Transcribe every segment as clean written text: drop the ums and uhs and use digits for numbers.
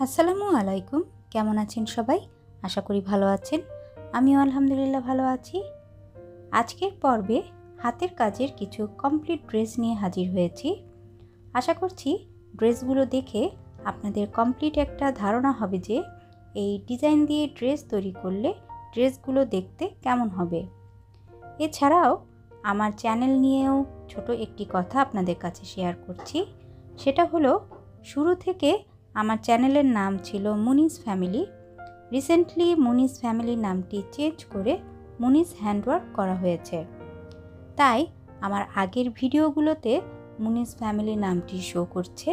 আসসালামু আলাইকুম। কেমন আছেন সবাই? আশা করি ভালো আছেন। আমিও আলহামদুলিল্লাহ ভালো আছি। আজকের পর্বে হাতের কাজের কিছু কমপ্লিট ড্রেস নিয়ে হাজির হয়েছি। আশা করছি ড্রেসগুলো দেখে আপনাদের কমপ্লিট একটা ধারণা হবে যে এই ডিজাইন দিয়ে ড্রেস তৈরি করলে ড্রেসগুলো দেখতে কেমন হবে। এছাড়াও আমার চ্যানেল নিয়েও ছোট একটি কথা আপনাদের কাছে শেয়ার করছি। সেটা হলো, শুরু থেকে আমার চ্যানেলের নাম ছিল মুনিস ফ্যামিলি। রিসেন্টলি মুনিস ফ্যামিলি নামটি চেঞ্জ করে মুনিস হ্যান্ডওয়ার্ক করা হয়েছে। তাই আমার আগের ভিডিওগুলোতে মুনিস ফ্যামিলি নামটি শো করছে,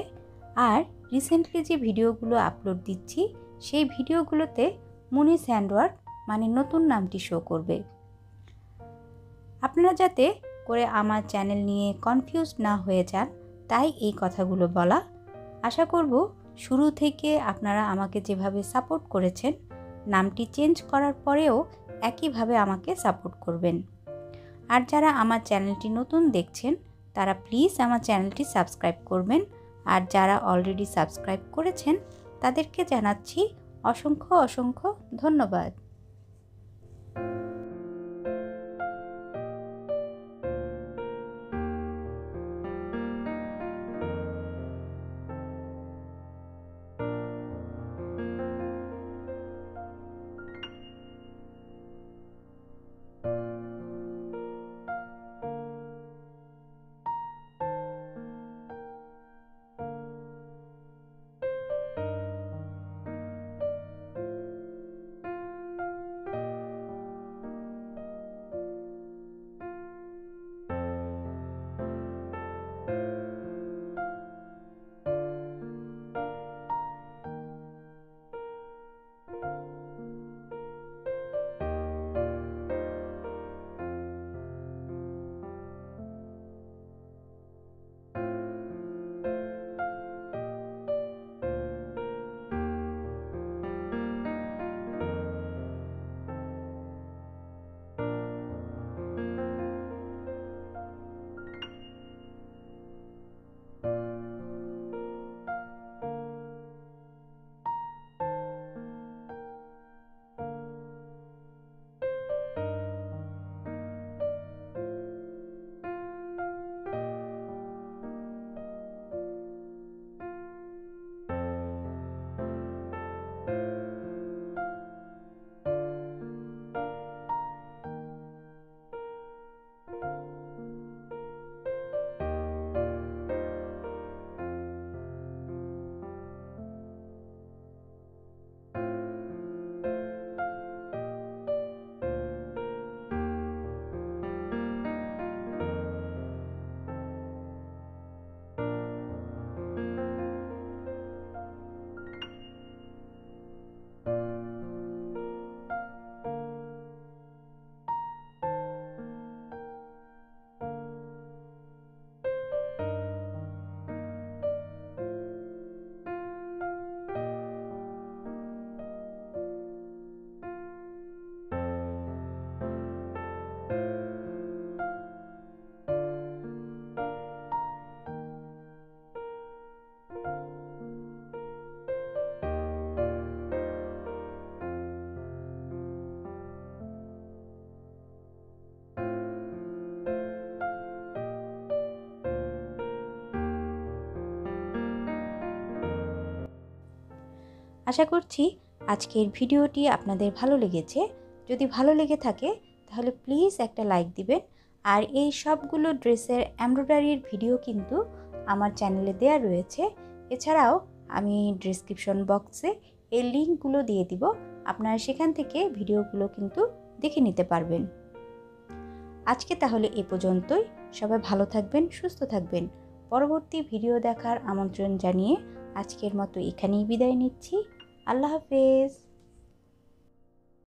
আর রিসেন্টলি যে ভিডিওগুলো আপলোড দিচ্ছি সেই ভিডিওগুলোতে মুনিস হ্যান্ডওয়ার্ক মানে নতুন নামটি শো করবে। আপনারা যাতে করে আমার চ্যানেল নিয়ে কনফিউজ না হয়ে যান, তাই এই কথাগুলো বলা। আশা করব শুরু থেকে আপনারা আমাকে যেভাবে সাপোর্ট করেছেন, নামটি চেঞ্জ করার পরেও একইভাবে আমাকে সাপোর্ট করবেন। আর যারা আমার চ্যানেলটি নতুন দেখছেন তারা প্লিজ আমার চ্যানেলটি সাবস্ক্রাইব করবেন। আর যারা অলরেডি সাবস্ক্রাইব করেছেন তাদেরকে জানাচ্ছি অসংখ্য অসংখ্য ধন্যবাদ। আশা করছি আজকের ভিডিওটি আপনাদের ভালো লেগেছে। যদি ভালো লেগে থাকে তাহলে প্লিজ একটা লাইক দিবেন। আর এই সবগুলো ড্রেসের এমব্রয়ডারির ভিডিও কিন্তু আমার চ্যানেলে দেয়া রয়েছে। এছাড়াও আমি ডেসক্রিপশন বক্সে এই লিঙ্কগুলো দিয়ে দিব, আপনারা সেখান থেকে ভিডিওগুলো কিন্তু দেখে নিতে পারবেন। আজকে তাহলে এ পর্যন্তই। সবাই ভালো থাকবেন, সুস্থ থাকবেন। পরবর্তী ভিডিও দেখার আমন্ত্রণ জানিয়ে আজকের মতো এখানেই বিদায় নিচ্ছি। আল্লাহ হাফেজ।